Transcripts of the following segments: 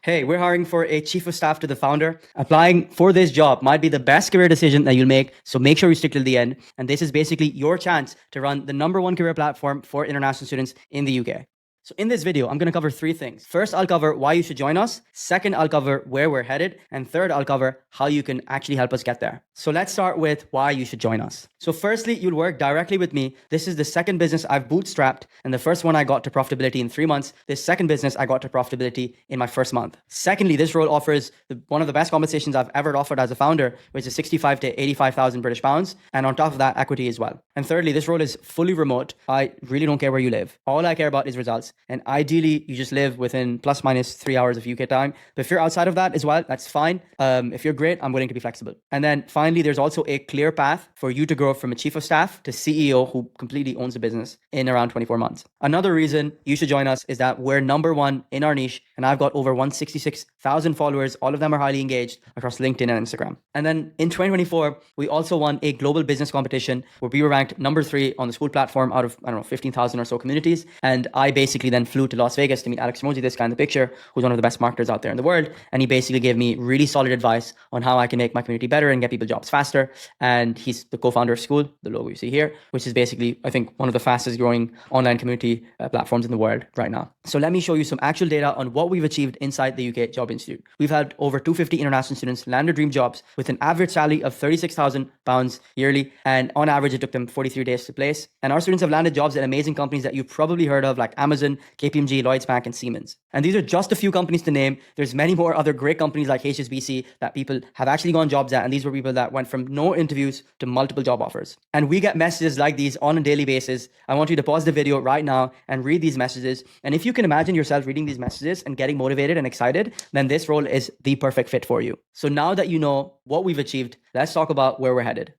Hey, we're hiring for a chief of staff to the founder. Applying for this job might be the best career decision that you'll make. So make sure you stick till the end. And this is basically your chance to run the #1 career platform for international students in the UK. So in this video, I'm going to cover 3 things. First, I'll cover why you should join us. Second, I'll cover where we're headed. And third, I'll cover how you can actually help us get there. So let's start with why you should join us. So firstly, you'll work directly with me. This is the second business I've bootstrapped. And the first one I got to profitability in 3 months. This second business I got to profitability in my first month. Secondly, this role offers one of the best compensations I've ever offered as a founder, which is 65 to 85,000 British pounds. And on top of that, equity as well. And thirdly, this role is fully remote. I really don't care where you live. All I care about is results. And ideally, you just live within plus minus 3 hours of UK time. But if you're outside of that as well, that's fine. If you're great, I'm willing to be flexible. And then finally, there's also a clear path for you to grow from a chief of staff to CEO who completely owns the business in around 24 months. Another reason you should join us is that we're #1 in our niche. And I've got over 166,000 followers. All of them are highly engaged across LinkedIn and Instagram. And then in 2024, we also won a global business competition where we were ranked #3 on the School platform out of, 15,000 or so communities. And I basically then flew to Las Vegas to meet Alex Hormozi, this guy in the picture, who's one of the best marketers out there in the world. And he basically gave me really solid advice on how I can make my community better and get people jobs faster. And he's the co-founder of School, the logo you see here, which is basically, I think, one of the fastest growing online community platforms in the world right now. So let me show you some actual data on what we've achieved inside the UK Job Institute. We've had over 250 international students land their dream jobs with an average salary of £36,000 yearly. And on average, it took them 43 days to place. And our students have landed jobs at amazing companies that you've probably heard of, like Amazon, KPMG, Lloyds Bank, and Siemens. And these are just a few companies to name. There's many more other great companies like HSBC that people have actually gone jobs at. And these were people that went from no interviews to multiple job offers. And we get messages like these on a daily basis. I want you to pause the video right now and read these messages. And if you can imagine yourself reading these messages and getting motivated and excited, then this role is the perfect fit for you. So now that you know what we've achieved, let's talk about where we're headed.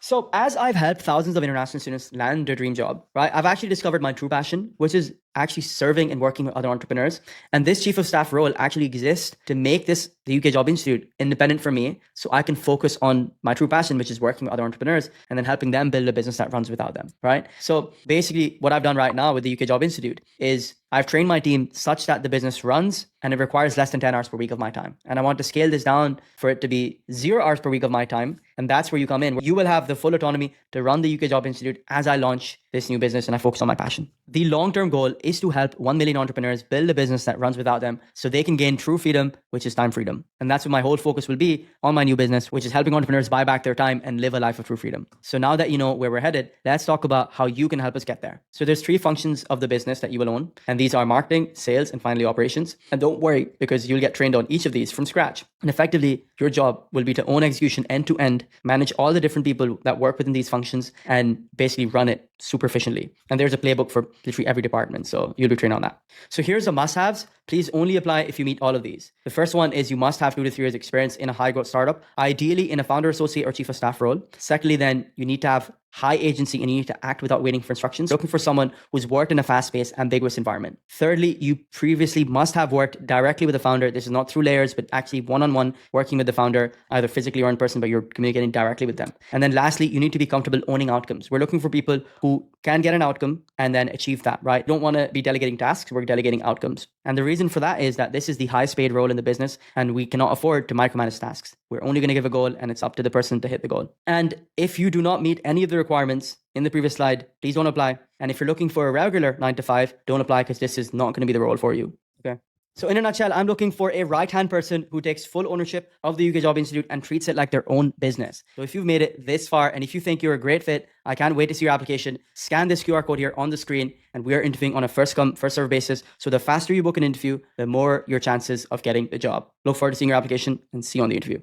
So as I've helped thousands of international students land their dream job, right, I've actually discovered my true passion, which is actually serving and working with other entrepreneurs. And this chief of staff role actually exists to make the UK Job Institute independent for me, so I can focus on my true passion, which is working with other entrepreneurs and then helping them build a business that runs without them, right? So basically what I've done right now with the UK Job Institute is I've trained my team such that the business runs and it requires less than 10 hours per week of my time. And I want to scale this down for it to be 0 hours per week of my time. And that's where you come in. You will have the full autonomy to run the UK Job Institute as I launch this new business and I focus on my passion. The long-term goal is to help 1 million entrepreneurs build a business that runs without them so they can gain true freedom, which is time freedom. And that's what my whole focus will be on my new business, which is helping entrepreneurs buy back their time and live a life of true freedom. So now that you know where we're headed, let's talk about how you can help us get there. So there's 3 functions of the business that you will own. And these are marketing, sales, and finally operations. And don't worry, because you'll get trained on each of these from scratch. And effectively, your job will be to own execution end to end, manage all the different people that work within these functions, and basically run it super efficiently. And there's a playbook for literally every department. So you'll be trained on that. So here's the must-haves. Please only apply if you meet all of these. The first one is you must have 2 to 3 years experience in a high growth startup, ideally in a founder, associate, or chief of staff role. Secondly, then you need to have high agency and you need to act without waiting for instructions. Looking for someone who's worked in a fast-paced, ambiguous environment. Thirdly, you previously must have worked directly with the founder. This is not through layers, but actually one-on-one working with the founder, either physically or in person, but you're communicating directly with them. And then lastly, you need to be comfortable owning outcomes. We're looking for people who can get an outcome and then achieve that, right? Don't want to be delegating tasks, we're delegating outcomes. And the reason for that is that this is the highest paid role in the business and we cannot afford to micromanage tasks. We're only going to give a goal and it's up to the person to hit the goal. And if you do not meet any of the requirements in the previous slide, please don't apply. And if you're looking for a regular 9 to 5, don't apply because this is not going to be the role for you. Okay. So in a nutshell, I'm looking for a right-hand person who takes full ownership of the UK Job Institute and treats it like their own business. So if you've made it this far and if you think you're a great fit, I can't wait to see your application. Scan this QR code here on the screen and we are interviewing on a first come, first serve basis. So the faster you book an interview, the more your chances of getting the job. Look forward to seeing your application and see you on the interview.